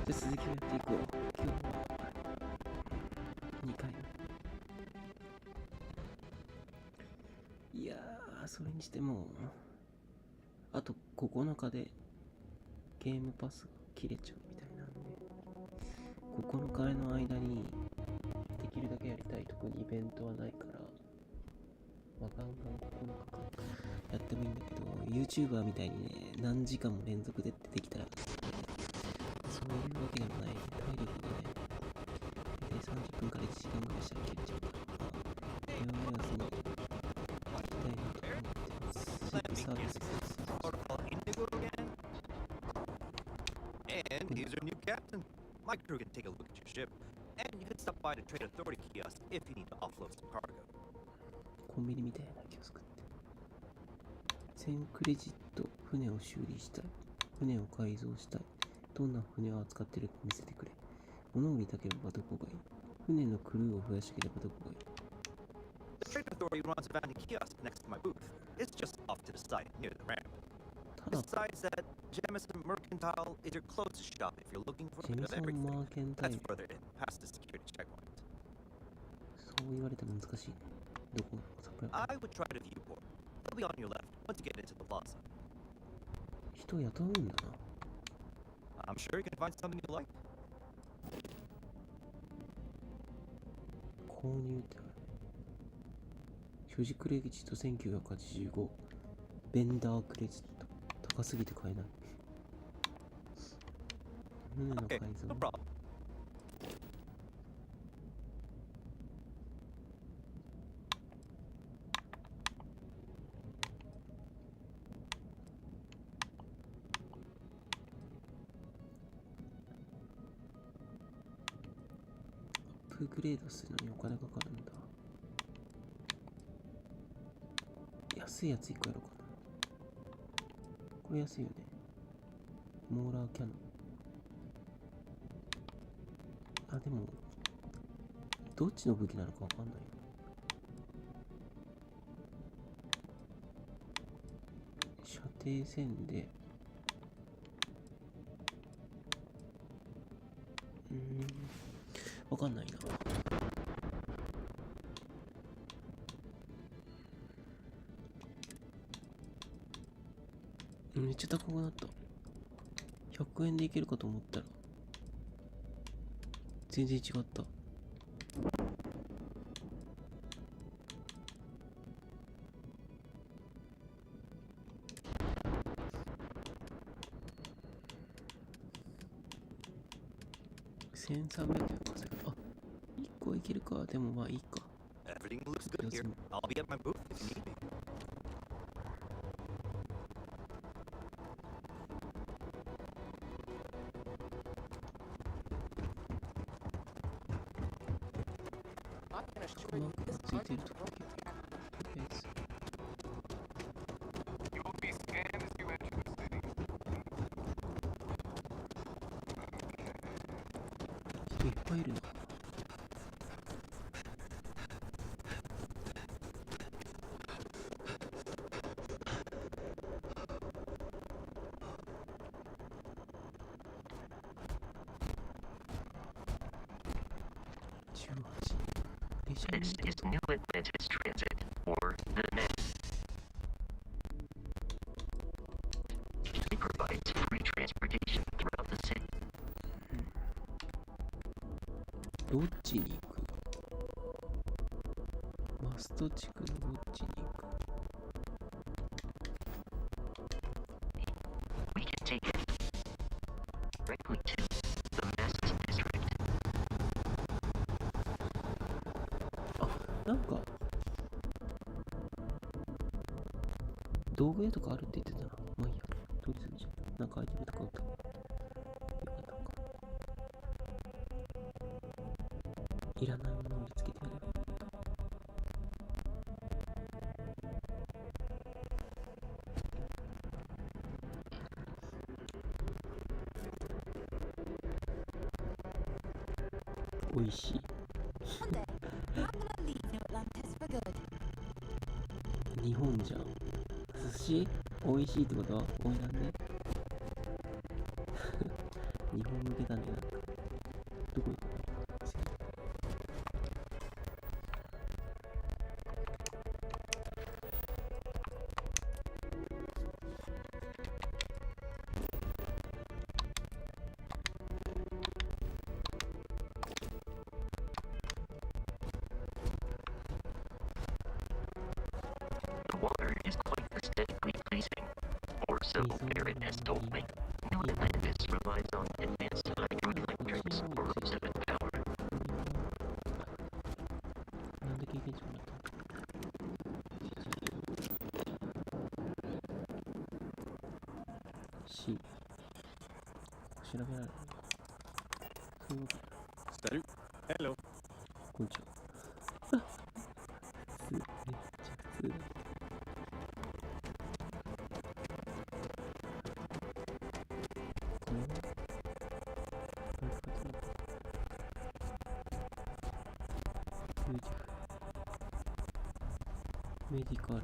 じゃあ続きをやっていこう。今日は2回目。いやー、それにしてもあと9日でゲームパスが切れちゃうみたいなんで、9日の間にできるだけやりたい。特にイベントはないから、ガンガン9日間やってもいいんだけど、 YouTuber みたいにね、何時間も連続でってできたら、そういうわけでもない。体力がね、大体30分から1時間ぐらいしたら切れちゃうから、今のやつに行きたいなと思ってます。シップサービスです。And here's your new captain. My crew can take a look at your ship, and you can stop by the trade authority kiosk if you need to offload some cargo. コンビニみたいなキオスクって。1000クレジット。船を修理したい。船を改造したい。どんな船を扱っているか見せてくれ。物を売りたければどこがいい。船のクルーを増やしたければどこがいい。The trade authority runs a vending kiosk next to my booth. It's just off to the side near the ramp. Besides that, Jamison Mercantile is your closest shop if you're looking for a bit of everything. That's further in, past the security checkpoint. そう言われても難しいね。どこ？サプライ。 I would try the viewport. It'll be on your left once you get into the plaza. 人雇うんだな。I'm sure you can find something you like. 購入ってある。所持クレジット1985。ベンダークレジット。高すぎて買えない。船の改造。Okay, no problem. アップグレードするのにお金かかるんだ。安いやつ1個やろうかな。これ安いよね。モーラーキャノン。あ、でもどっちの武器なのかわかんないよ。射程線でわかんないな。めっちゃ高くなった。100円でいけるかと思ったら全然違った。1300円稼ぐ。あ、1個いけるか。でもまあいいか。 Everything looks good here. I'll be at my booth if you need me. You'll be scanned as you enter the city. 人いっぱいいるな。This is New Atlantis Transit, or the NET. It provides free transportation throughout the city. どっちに行く？マスト地区のどっちに行く？ We can take it directly to the Masses District. なんか道具屋とかあるって言ってたな。まあいいや。とりあえずなんかアイテムとか売ったらよかったのか。いらないものを売りつけてやれば。おいしい。日本じゃん。寿司おいしいってことはおいなんで日本向けだね。なんか However, is quite aesthetically pleasing. Or so Barrett has told me. New Atlantis relies on advanced hydroelectrics for observant power. なんで経験値もらった C 調べられるそういうこと Salut. Hello. こんにちはめっちゃ普通だこれはメディカル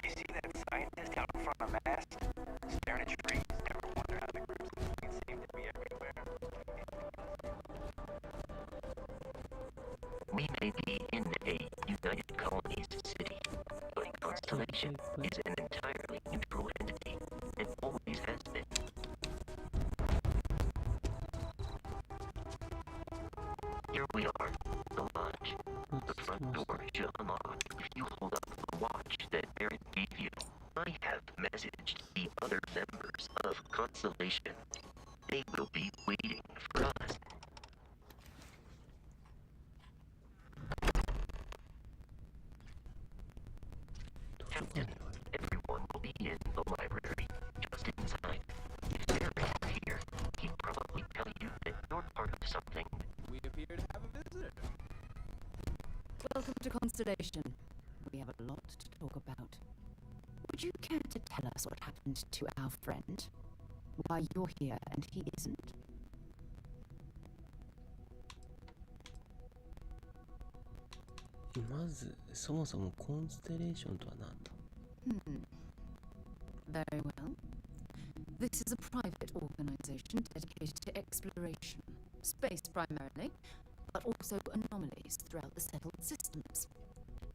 You see that scientist out in front of a mast? Staring at trees. Ever wonder how the groups of things seem to be everywhere? We may be in a United Colonies city, but Constellation is an entirely neutral entity, and always has been. Here we are, the lodge. The front door should unlock if you hold up the watch that Barrett gave you. I have messaged the other members of Constellation. They will be waiting for us. Captain, everyone will be in the library, just inside. If Barrett were here, he'd probably tell you that you're part of something. We appear to have a visitor. Welcome to Constellation. We have a lot to talk about. Would you care to tell us what happened to our friend? Why you're here and he isn't? まずそもそもコンステレーションとは何だ Very well. This is a private organization dedicated to exploration. Space primarily, but also anomalies throughout the settled systems.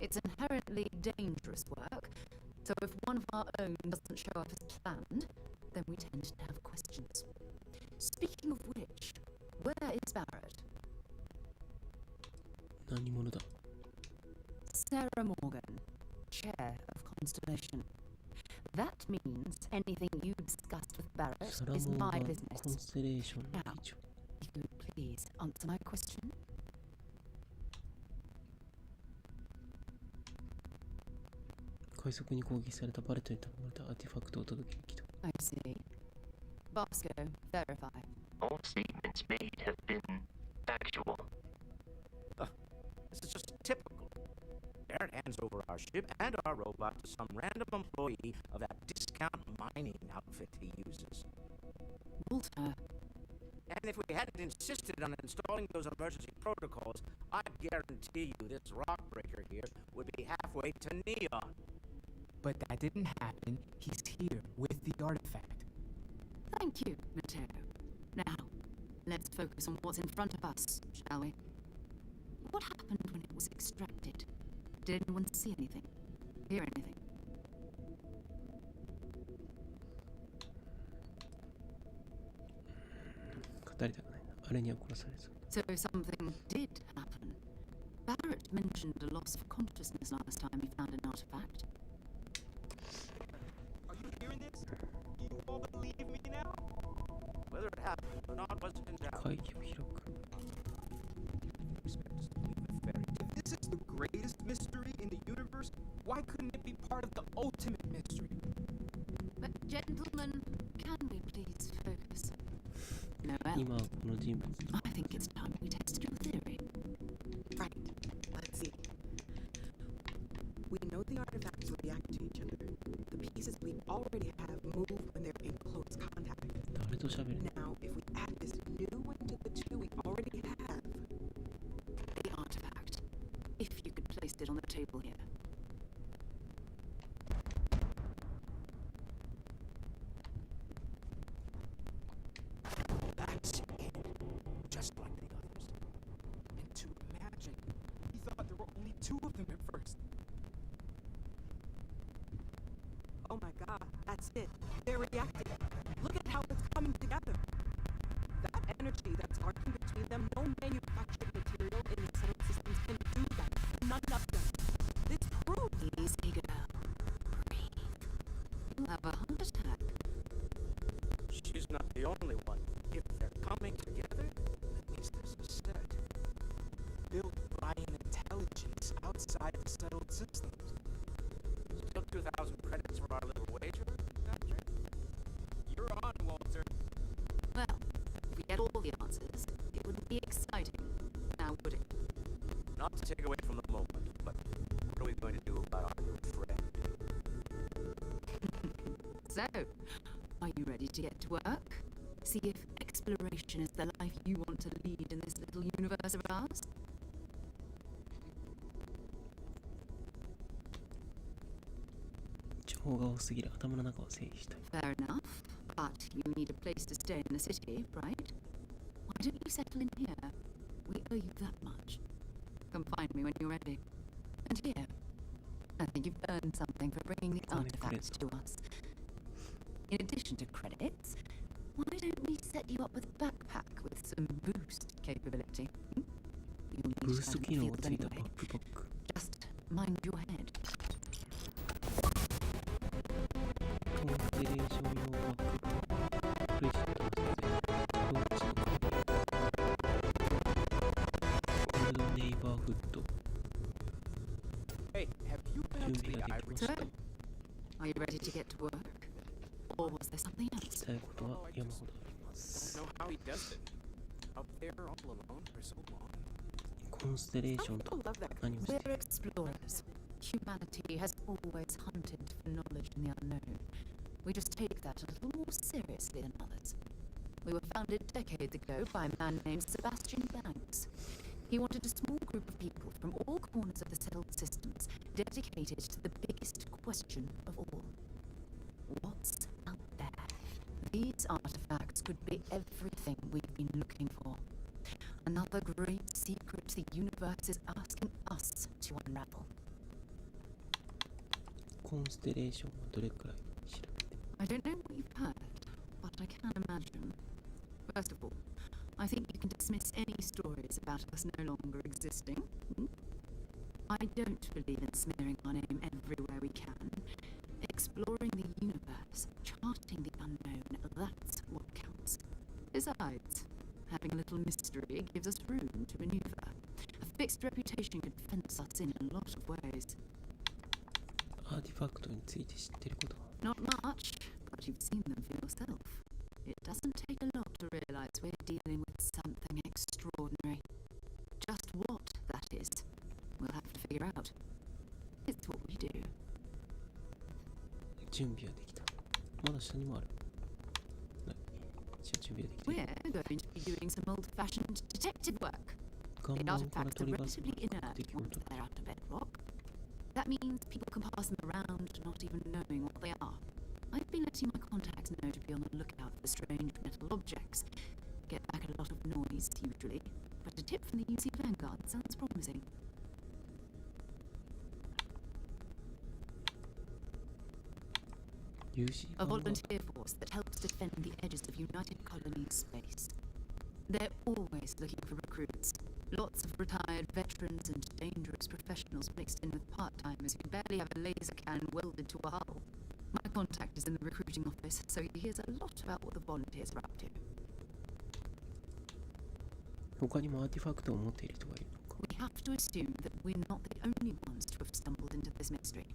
It's inherently dangerous work, so if one of our own doesn't show up as planned, then we tend to have questions. Speaking of which, where is Barrett? 何者だ Sarah Morgan, chair of Constellation. That means anything you discussed with Barrett サラ is モー my ガンコン business. ステレーションの議長 If you would please answer my question. 快速に攻撃されたバレットに頼まれたアーティファクトを届けに来た I see. Bosco, verify. All statements made have been factual. This is just typical. Barrett hands over our ship and our robot to some random employee of that discount mining outfit he uses. Walter, And if we hadn't insisted on installing those emergency protocols, I guarantee you this rock breaker here would be halfway to Neon. But that didn't happen. He's here with the artifact. thank you, Matteo. Now, let's focus on what's in front of us, shall we? What happened when it was extracted? Did anyone see anything? Hear anything? 語りたくないなあれには殺されず So something did happen. Barrett mentioned a loss of consciousness last time he found an artifact. Are you hearing this? You all believe me now? Whether it happened or not wasn't in doubt. 会議を開く Expect us to believe a fairy tale. If this is the greatest mystery in the universe, why couldn't it be part of the ultimate mystery? But gentlemen, can we please focus? Noel, 今はこの人物 I think it's time we tested your theory. Right. Let's see. We know the artifacts react to each other. The pieces we already have move when they're in close contact. 誰と喋る Now, if we add this new one to the two we already have, The artifact. If you could place it on the table here. That's it. Just like the others. And to imagine, he thought there were only two of them at first. oh my god, that's it. There energy that's arcing between them. No manufactured material in the settled systems can do that. None of them. It's proof. Easy, girl. Breathe. You'll have a heart attack. She's not the only one. If they're coming together, that means there's a set. Built by an intelligence outside the settled systems. Still 2,000 credits for our little wager, Doctor? You're on, Walter. Well, if we get all the answers, it wouldn't be exciting. Now, would it? Not to take away from the moment, but what are we going to do about our new friend? So, are you ready to get to work? See if exploration is the life you want to lead in this little universe of ours? Fair enough, but you need a place to stay in the city, right? Why don't you settle in here? We owe you that much. Come find me when you're ready. And here, I think you've earned something for bringing the artifacts to us. In addition to credits, why don't we set you up with a backpack with some boost capability? You'll need to find the field anyway. Just mind your head. コンステレーション用バッククレジットの設定ローチのゴールドネイバーフッド Hey, have you been up to the Ivory So, Stone? are you ready to get to work? Or was there something else? 伝えることは山ほどありま I す don't know how he does it. Up there all alone for so long. コンステレーションと People love that. 何をしてい We're explorers. Humanity has always hunted for knowledge in the unknown. We just take that a little more seriously than others. We were founded decades ago by a man named Sebastian Banks. He wanted a small group of people from all corners of the settled systems dedicated to the biggest question of all. What's out there? These artifacts could be everything we've been looking for. Another great secret the universe is asking us to unravel. コンステレーションはどれくらい調べて I don't know what you've heard, but I can imagine. First of all, I think you can dismiss any stories about us no longer existing. I don't believe in smearing our name everywhere we can. Exploring the universe, charting the unknown, that's what counts. Besides, having a little mystery gives us room to maneuver. A fixed reputation could fence us in a lot of ways. アーティファクトについて知ってることは Not much, but you've seen them for yourself. It doesn't take a lot to realize we're dealing with something extraordinary. Just what that is, we'll have to figure out. It's what we do. 準備はできたまだ下にもあるはいじゃあ準備はできて We're going to be doing some old-fashioned detective work. 岩 The 盤から artifacts are 取り出す relatively inert once they're out of bedrock. That means people can pass them around, not even knowing what they are. I've been letting my contacts know to be on the lookout for strange metal objects. Get back a lot of noise, usually, but a tip from the UC Vanguard sounds promising. UC A volunteer force that helps defend the edges of United Colonies space. They're always looking for recruits. Lots of retired veterans and dangerous professionals mixed in with part-timers who barely have a laser cannon welded to a hull. My contact is in the recruiting office, so he hears a lot about what the volunteers are up to. 他にもアーティファクトを持っている人がいるのか We have to assume that we're not the only ones to have stumbled into this mystery.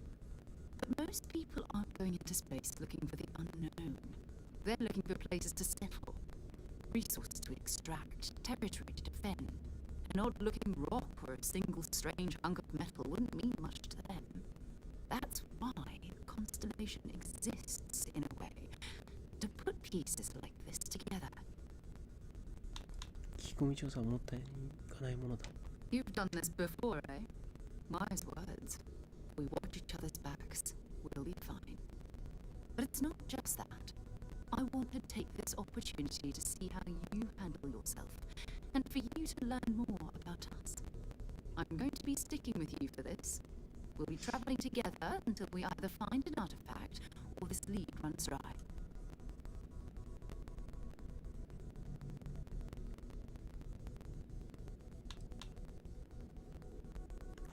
But most people aren't going into space looking for the unknown. They're looking for places to settle, resources to extract, territory to defend. An odd-looking rock or a single strange hunk of metal wouldn't mean much to them. That's why the constellation exists, in a way, to put pieces like this together. 聞き込み調査はもったいかないものだ You've done this before, eh? Wise words. We watch each other's backs. We'll be fine. But it's not just that. I want to take this opportunity to see how you handle yourself, and for you to learn more about us. I'm going to be sticking with you for this. We'll be traveling together until we either find an artifact or this lead runs dry.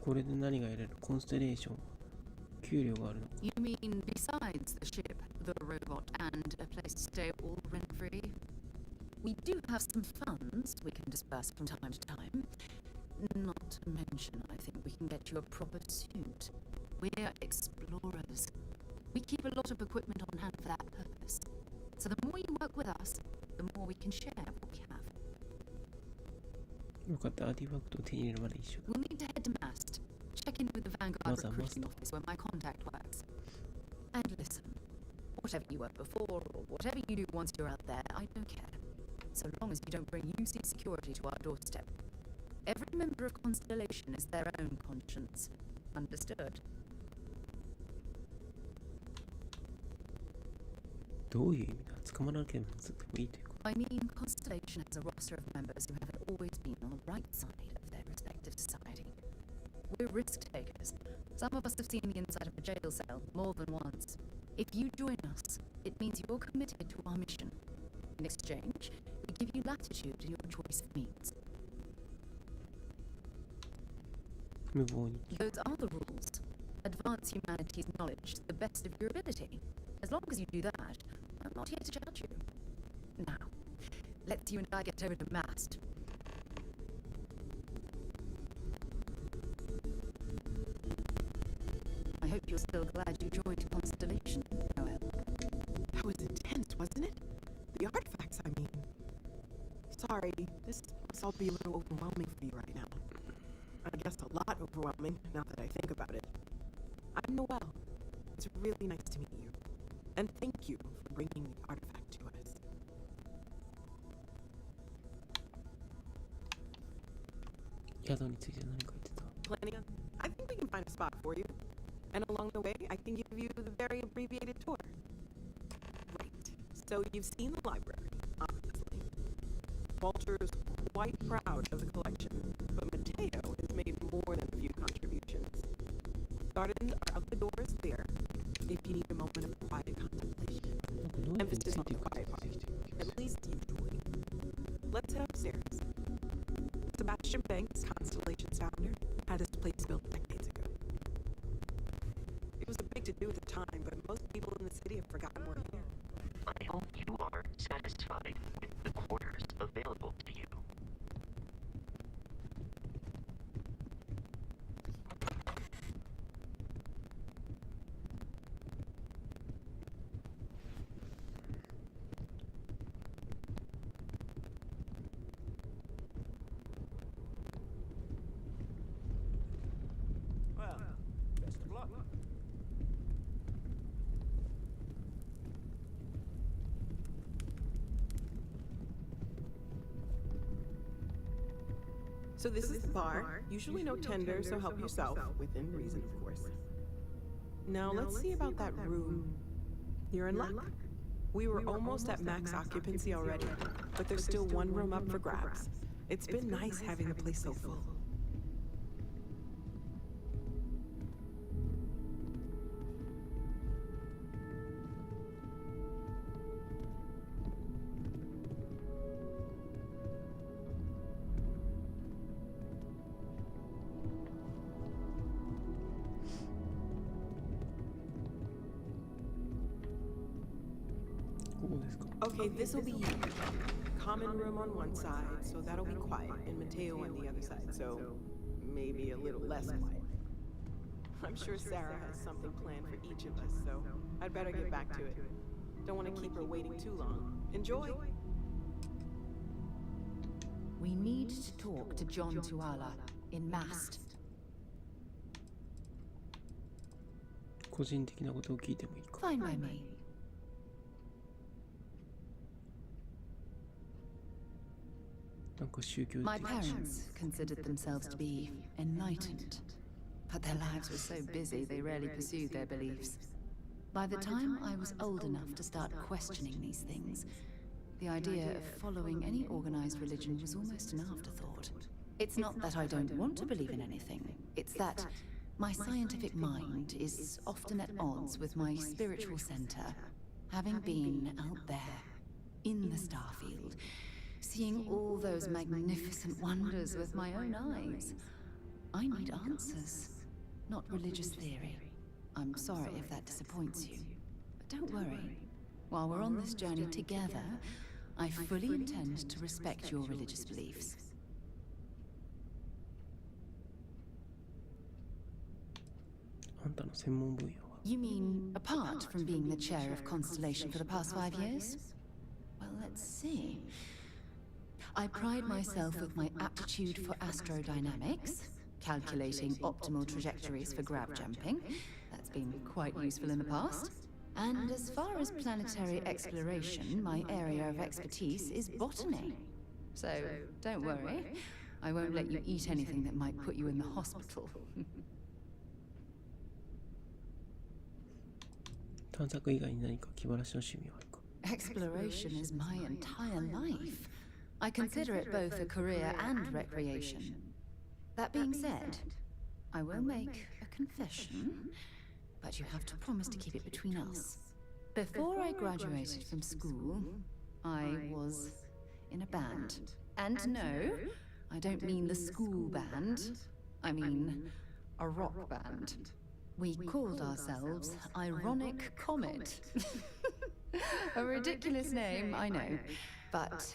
これで何が得られる？コンステレーション。給料があるのか。 You mean besides the ship, the robot, and a place to stay all rent-free? We do have some funds we can disperse from time to time. Not to mention, I think we can get you a proper suit. We're explorers. We keep a lot of equipment on hand for that purpose. So the more you work with us, the more we can share what we have. よかった、アーティファクトを手に入れるまで一緒だ。 We'll need to head to Mast. Check in with the Vanguard Must I recruiting must? office where my contact works. And listen, whatever you work before or whatever you do once you're out there, I don't care. So long as you don't bring UC security to our doorstep. Every member of Constellation is their own conscience. Understood? どういう意味だ？捕まらなければずっといいというか。 I mean, Constellation has a roster of members who have always been on the right side of their respective society. We're risk takers. Some of us have seen the inside of a jail cell more than once. If you join us, it means you're committed to our mission. In exchange, we give you latitude in your choice of means. 無謀に。 Those are the rules. Advance humanity's knowledge to the best of your ability. As long as you do that, I'm not here to judge you. Now, let's you and I get over to Mast. I hope you're still glad you joined Constellation, Noel. That was intense, wasn't it? The artifacts, I mean. Sorry, this must all be a little overwhelming for you right now. I guess a lot overwhelming, now that I think about it. I'm Noel. It's really nice to meet you. And thank you for bringing the artifact to us. Yadoについて何か言ってた？ Plenty of... I think we can find a spot for you. And along the way, I can give you the very abbreviated tour. Right. So you've seen the library, obviously. Walter's quite proud of the collection, but Mateo has made more than a few contributions. Gardens are out the doors there, if you need a moment of quiet contemplation. どういうふうにつ Emphasis い on て the いくか quiet つ part. いていく。 At least usually. Let's head upstairs. Sebastian Banks, Constellation's founder, had his place built decades ago. It was a big to-do at the time, but most people in the city have forgotten we're here. I hope you are satisfied with the quarters available to you. Well, best of luck. So this is the bar. Usually no tender, so help yourself, within reason, of course. Now let's see about that room. You're in luck. We were almost at max occupancy already, but there's still one room up for grabs. It's been nice having the place so full. Okay, this'll be you. Common room on one side, so that'll be quiet, and Mateo on the other side, so maybe a little less quiet. I'm sure Sarah has something planned for each of us, so I'd better get back to it. Don't want to keep her waiting too long. Enjoy! We need to talk to John Tuala in Mast. 個人的なことを聞いてもいいか？ Fine by me. なんか宗教 My 的 parents considered themselves to be enlightened, but their lives were so busy they rarely pursued their beliefs. By the time I was old enough to start questioning these things, the idea of following any organized religion was almost an afterthought. It's not that I don't want to believe in anything, it's that my scientific mind is often at odds with my spiritual center, having been out there, in the starfield, seeing all those magnificent wonders with my own eyes. I need answers, not religious theory. I'm sorry if that disappoints you. But don't worry. While we're on this journey together, I fully intend to respect your religious beliefs. あんたの専門分野は You mean, apart from being the chair of Constellation for the past 5 years? Well, let's see. I pride myself with my aptitude for astrodynamics, calculating optimal trajectories for grab jumping. That's been quite useful in the past. And as far as planetary exploration, my area of expertise is botany. So, don't worry. I won't let you eat anything that might put you in the hospital. 探索以外に何か気晴らしの趣味はあるか Exploration is my entire life. I consider it both a career and recreation. That being said, I will make a confession, but you have to promise to keep it between us. Before I graduated from school, I was in a band. And no, I don't mean the school band. I mean a rock band. We called ourselves Ironic Comet. A ridiculous name, I know. But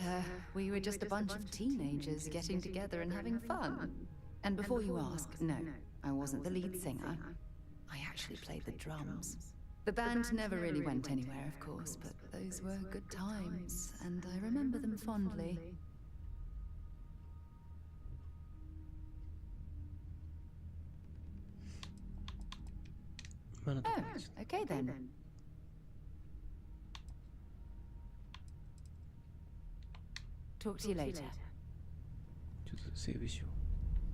we were just a bunch of teenagers getting together and having fun. And before you ask, no, I wasn't the lead singer. I actually played the drums. The band never really went anywhere, of course, but those were good times, and I remember them fondly. Oh, okay then. Talk to you later. ちょっとセーブしよう。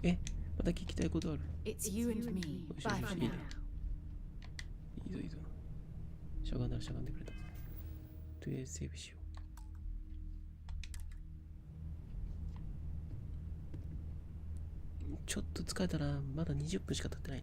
え、また聞きたいことある It's you and me. よし Bye よし for いい now. ね。いいぞいいぞ。しゃがんだらしゃがんでくれた。とりあえずセーブしよう。ちょっと疲れたな。まだ20分しか経ってない。